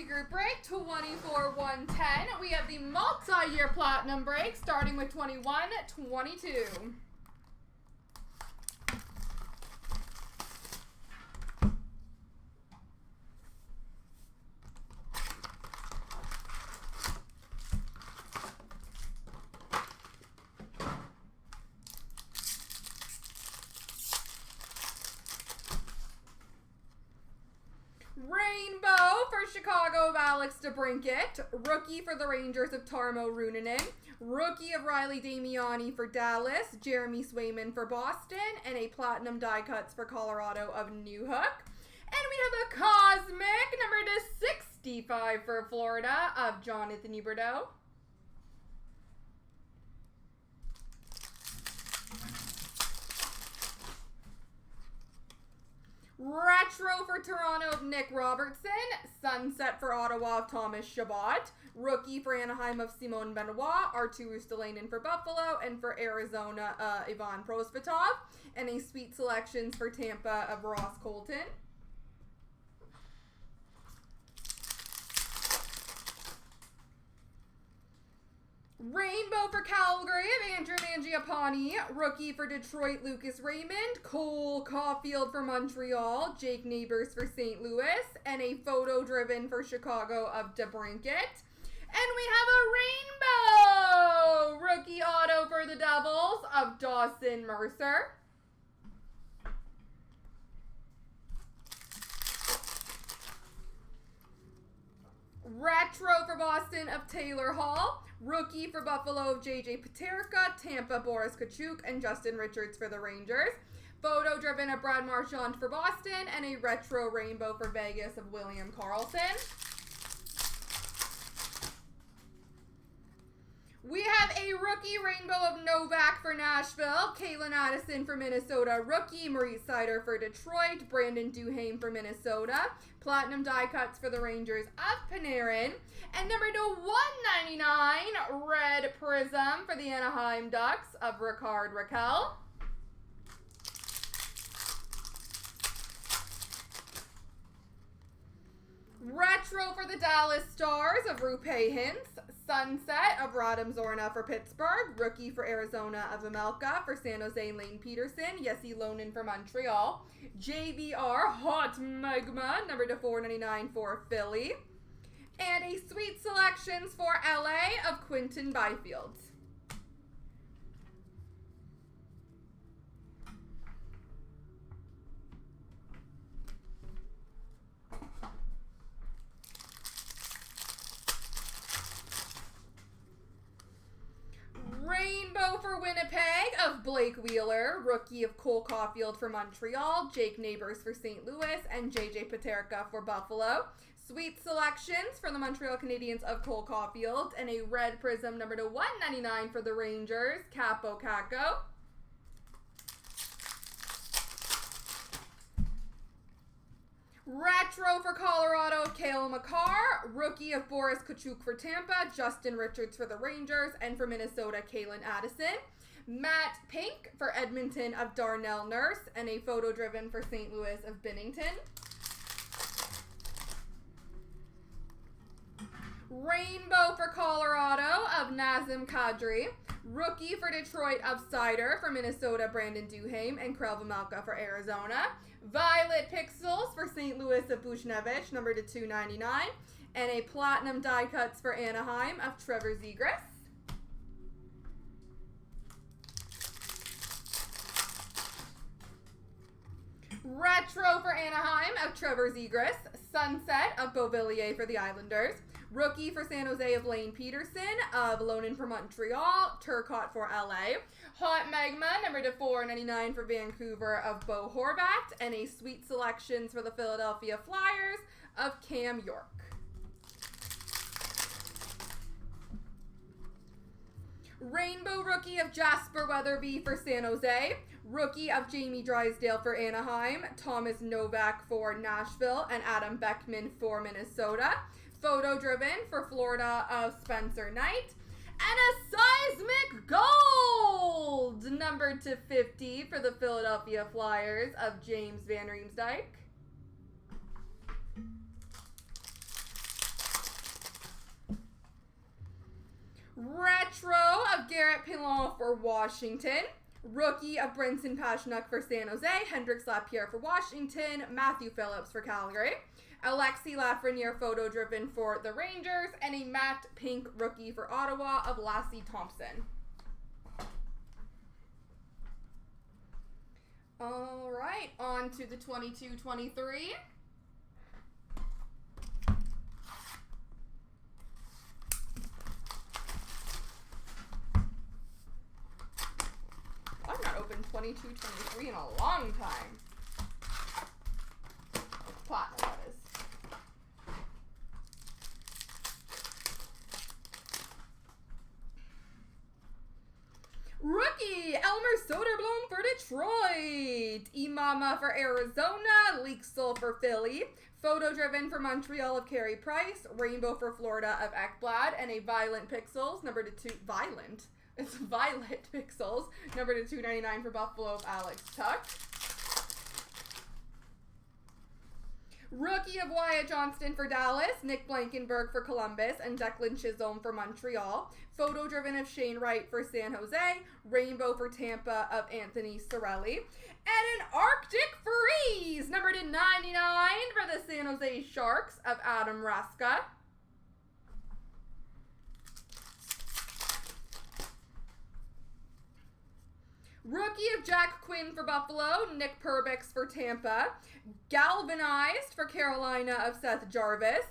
50 group break, 24-110. We have the multi-year platinum break starting with 21-22. Rainbow for Chicago of Alex DeBrincat. Rookie for the Rangers of Tarmo Ruunanen. Rookie of Riley Damiani for Dallas. Jeremy Swayman for Boston. And a platinum die cuts for Colorado of Newhook. And we have a cosmic number to 65 for Florida of Jonathan Huberdeau. Retro for Toronto of Nick Robertson. Sunset for Ottawa of Thomas Chabot. Rookie for Anaheim of Simon Benoit. Arturu Stalainen for Buffalo. And for Arizona, Ivan Prosvetov. And a sweet selections for Tampa of Ross Colton. Rainbow for Calgary of Andrew Mangiapane. Rookie for Detroit, Lucas Raymond. Cole Caulfield for Montreal. Jake Neighbors for St. Louis. And a photo driven for Chicago of DeBrincat. And we have a rainbow rookie auto for the Devils of Dawson Mercer. Retro for Boston of Taylor Hall. Rookie for Buffalo of J.J. Paterka. Tampa, Boris Kachuk, and Justin Richards for the Rangers. Photo driven of Brad Marchand for Boston. And a retro rainbow for Vegas of William Karlsson. We have a rookie rainbow of Novak for Nashville. Caitlin Addison for Minnesota. Rookie Maurice Sider for Detroit. Brandon Duhaime for Minnesota. Platinum die cuts for the Rangers of Panarin. And number to 199, red prism for the Anaheim Ducks of Ricard Raquel. Retro for the Dallas Stars of Rupe Hintz. Sunset of Radim Zorna for Pittsburgh. Rookie for Arizona of Amelka. For San Jose, Lane Peterson. Yessi Lonen for Montreal. JVR Hot Magma, number to 499 for Philly. And a sweet selections for LA of Quinton Byfield. Rainbow for Winnipeg of Blake Wheeler. Rookie of Cole Caulfield for Montreal. Jake Neighbors for St. Louis. And J.J. Paterka for Buffalo. Sweet selections for the Montreal Canadiens of Cole Caulfield. And a red prism number to 199 for the Rangers. Capo Caco. Retro for Colorado of Cale Makar. Rookie of Boris Kachuk for Tampa. Justin Richards for the Rangers. And for Minnesota, Caitlin Addison. Matt Pink for Edmonton of Darnell Nurse. And a photo driven for St. Louis of Binnington. Rainbow for Colorado of Nazem Kadri. Rookie for Detroit of Sider. For Minnesota, Brandon Duhaime. And Krell Vejmelka for Arizona. Violet Pixels for St. Louis of Buchnevich, number to 299. And a platinum die cuts for Anaheim of Trevor Zegras. Retro for Anaheim of Trevor Zegras. Sunset of Beauvillier for the Islanders. Rookie for San Jose of Lane Peterson. Of Lonen for Montreal. Turcotte for LA. Hot Magma, number to 499 for Vancouver of Bo Horvat. And a sweet selections for the Philadelphia Flyers of Cam York. Rainbow rookie of Jasper Weatherby for San Jose. Rookie of Jamie Drysdale for Anaheim. Thomas Novak for Nashville. And Adam Beckman for Minnesota. Photo driven for Florida of Spencer Knight. And a seismic gold number to 50 for the Philadelphia Flyers of James Van Riemsdyk. Retro of Garrett Pilon for Washington. Rookie of Brinson Pashnuk for San Jose. Hendrix Lapierre for Washington. Matthew Phillips for Calgary. Alexi Lafreniere photo driven for the Rangers. And a matte pink rookie for Ottawa of Lassie Thompson. All right, on to the 22-23. I've not opened 22-23 in a long time. It's platinum, that is. Rookie, Elmer Soderblom for Detroit. Imama for Arizona. Leaksel for Philly. Photo driven for Montreal of Carey Price. Rainbow for Florida of Ekblad. And a Violent Pixels, number to 2. Violent? It's Violet Pixels, number to 299 for Buffalo of Alex Tuck. Rookie of Wyatt Johnston for Dallas, Nick Blankenberg for Columbus, and Declan Chisholm for Montreal. Photo driven of Shane Wright for San Jose. Rainbow for Tampa of Anthony Cirelli. And an Arctic Freeze, number to 99 for the San Jose Sharks of Adam Raska. Rookie of Jack Quinn for Buffalo, Nick Perbix for Tampa, Galvanized for Carolina of Seth Jarvis,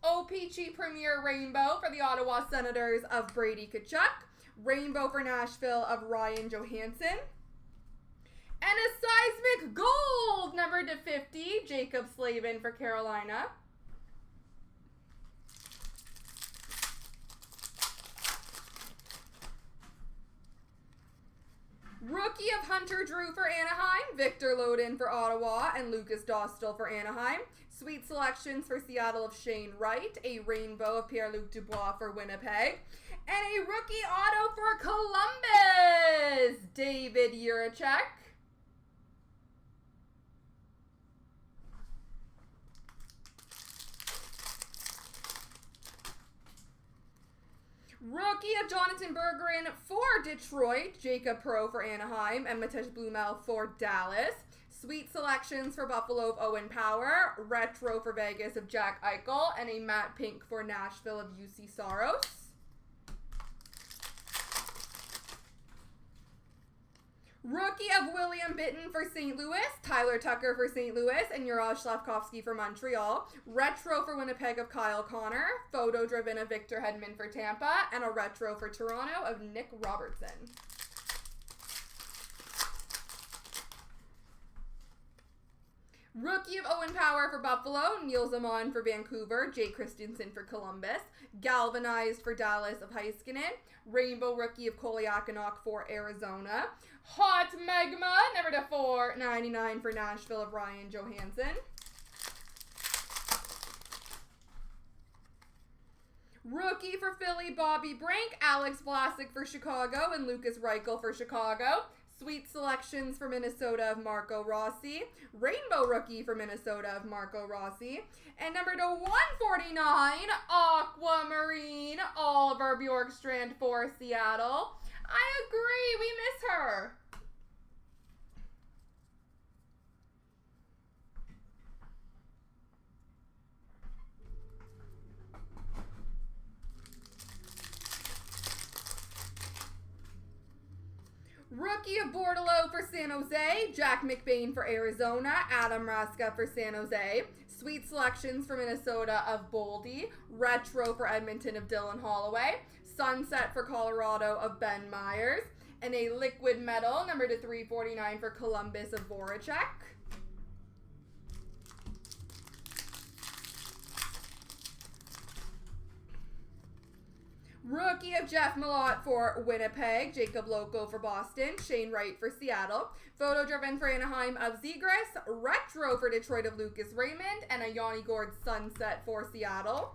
OPC Premier Rainbow for the Ottawa Senators of Brady Tkachuk, Rainbow for Nashville of Ryan Johansson, and a Seismic Gold, number to 50, Jacob Slavin for Carolina. Rookie of Hunter Drew for Anaheim, Victor Loden for Ottawa, and Lucas Dostal for Anaheim. Sweet selections for Seattle of Shane Wright, a Rainbow of Pierre-Luc Dubois for Winnipeg, and a rookie auto for Columbus, David Jiricek. Rookie of Jonathan Bergeron for Detroit, Jacob Pro for Anaheim, and Matej Blumel for Dallas. Sweet selections for Buffalo of Owen Power, Retro for Vegas of Jack Eichel, and a matte pink for Nashville of UC Saros. Rookie of William Bitton for St. Louis, Tyler Tucker for St. Louis, and Juraj Slavkovsky for Montreal. Retro for Winnipeg of Kyle Connor. Photo driven of Victor Hedman for Tampa. And a retro for Toronto of Nick Robertson. Rookie of Owen Power for Buffalo, Neil Zaman for Vancouver, Jay Christensen for Columbus, Galvanized for Dallas of Heiskanen, Rainbow Rookie of Koliakinok for Arizona, Hot Magma, number to 499 for Nashville of Ryan Johansson. Rookie for Philly, Bobby Brink, Alex Vlasic for Chicago, and Lucas Reichel for Chicago. Sweet selections for Minnesota of Marco Rossi. Rainbow rookie for Minnesota of Marco Rossi. And number to 149, Aquamarine, Oliver Bjorkstrand for Seattle. I agree, we miss her. Rookie of Bordelot for San Jose, Jack McBain for Arizona, Adam Raska for San Jose. Sweet selections for Minnesota of Boldy, Retro for Edmonton of Dylan Holloway, Sunset for Colorado of Ben Myers, and a Liquid Metal, number to 349 for Columbus of Voracek. Rookie of Jeff Malott for Winnipeg, Jacob Loco for Boston, Shane Wright for Seattle, photo driven for Anaheim of Zegras, Retro for Detroit of Lucas Raymond, and a Yanni Gourde Sunset for Seattle.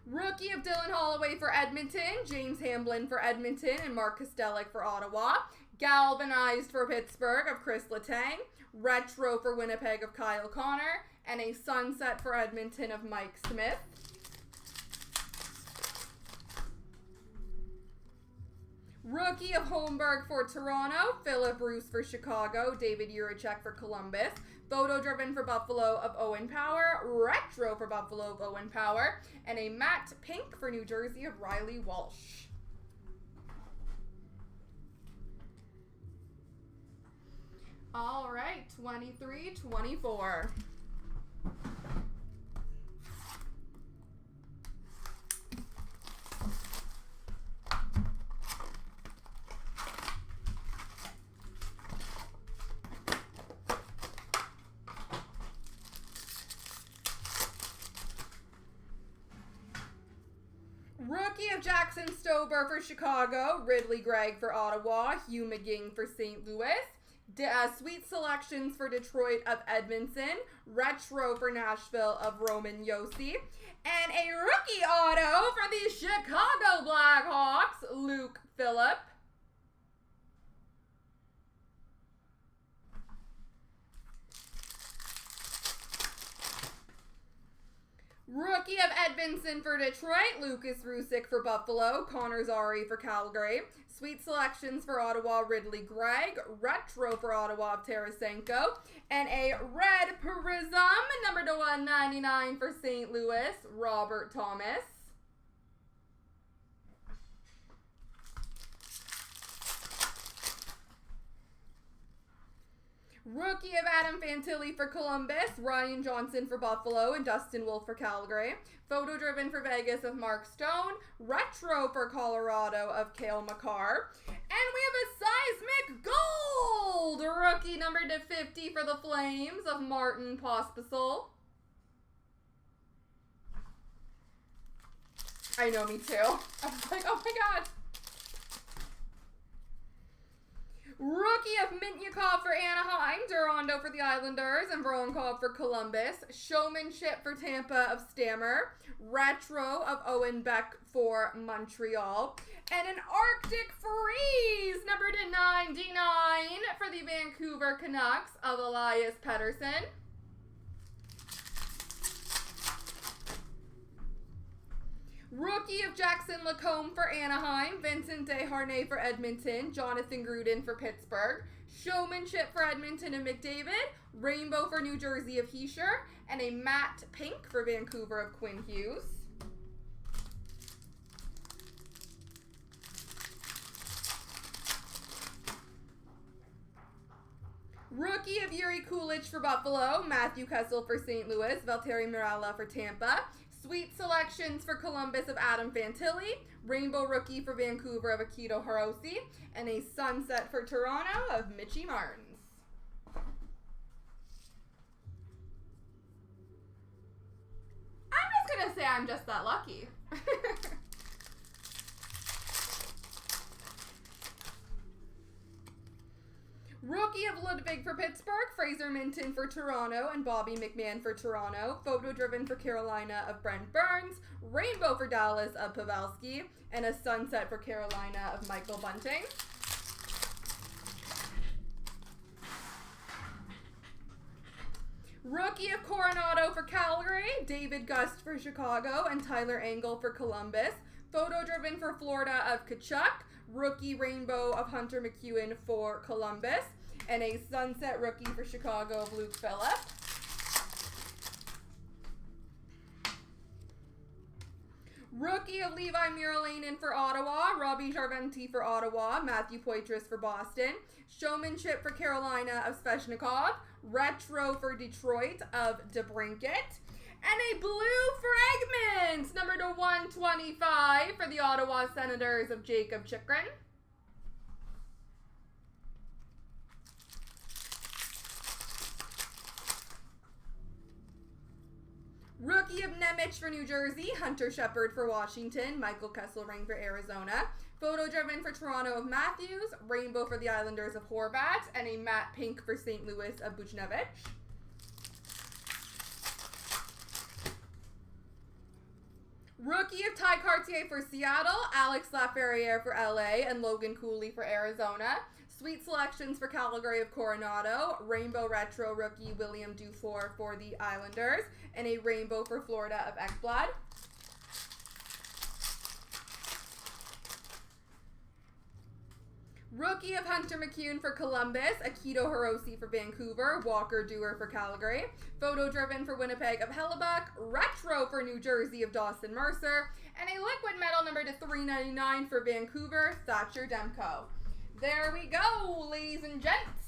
Rookie of Dylan Holloway for Edmonton, James Hamblin for Edmonton, and Mark Kostelic for Ottawa. Galvanized for Pittsburgh of Chris Letang. Retro for Winnipeg of Kyle Connor, and a Sunset for Edmonton of Mike Smith. Rookie of Holmberg for Toronto, Philip Bruce for Chicago, David Urachek for Columbus. Photo driven for Buffalo of Owen Power, Retro for Buffalo of Owen Power, and a matte pink for New Jersey of Riley Walsh. All right, 23-24. Rookie of Jackson Stober for Chicago, Ridley Gregg for Ottawa, Hugh McGing for St. Louis. Sweet selections for Detroit of Edmondson, Retro for Nashville of Roman Yossi, and a rookie auto for the Chicago Blackhawks, Luke Phillip. Rookie of Edmondson for Detroit, Lucas Rusick for Buffalo, Connor Zary for Calgary. Sweet selections for Ottawa, Ridley Gregg. Retro for Ottawa of Tarasenko. And a red prism, number to 199 for St. Louis, Robert Thomas. Rookie of Adam Fantilli for Columbus, Ryan Johnson for Buffalo, and Dustin Wolf for Calgary. Photo driven for Vegas of Mark Stone. Retro for Colorado of Cale Makar. And we have a Seismic Gold! Rookie number to 50 for the Flames of Martin Pospisil. I know, me too. I was like, oh my god. Rookie of Mintnyakov for Anaheim, Durando for the Islanders, and Voronkov for Columbus. Showmanship for Tampa of Stammer. Retro of Owen Beck for Montreal. And an Arctic Freeze, number to 99 for the Vancouver Canucks of Elias Pettersson. Rookie of Jackson Lacombe for Anaheim, Vincent Desharnais for Edmonton, Jonathan Gruden for Pittsburgh, Showmanship for Edmonton of McDavid, Rainbow for New Jersey of Heischer, and a matte pink for Vancouver of Quinn Hughes. Rookie of Yuri Kulich for Buffalo, Matthew Kessel for St. Louis, Valtteri Miralla for Tampa. Sweet selections for Columbus of Adam Fantilli, Rainbow Rookie for Vancouver of Akito Hiroshi, and a Sunset for Toronto of Mitchie Martins. I'm just going to say I'm just that lucky. Rookie of Ludwig for Pittsburgh, Fraser Minton for Toronto, and Bobby McMahon for Toronto. Photo driven for Carolina of Brent Burns. Rainbow for Dallas of Pavelski. And a Sunset for Carolina of Michael Bunting. Rookie of Coronado for Calgary, David Gust for Chicago, and Tyler Angle for Columbus. Photo driven for Florida of Kachuk. Rookie Rainbow of Hunter McEwen for Columbus. And a Sunset Rookie for Chicago of Luke Phillip. Rookie of Levi Muralainen for Ottawa. Robbie Jarventi for Ottawa. Matthew Poitras for Boston. Showmanship for Carolina of Svechnikov. Retro for Detroit of DeBrincat. And a blue fragment, number to 125 for the Ottawa Senators of Jacob Chychrun. Rookie of Nemec for New Jersey, Hunter Shepard for Washington, Michael Kesselring for Arizona. Photo driven for Toronto of Matthews, Rainbow for the Islanders of Horvat, and a matte pink for St. Louis of Buchnevich. Rookie of Ty Cartier for Seattle, Alex Laferriere for LA, and Logan Cooley for Arizona. Sweet selections for Calgary of Coronado, Rainbow Retro rookie William Dufour for the Islanders, and a Rainbow for Florida of Ekblad. Rookie of Hunter McCune for Columbus, Akito Hiroshi for Vancouver, Walker Dewar for Calgary, Photo Driven for Winnipeg of Hellebuck, Retro for New Jersey of Dawson Mercer, and a Liquid Metal number to 399 for Vancouver, Thatcher Demko. There we go, ladies and gents.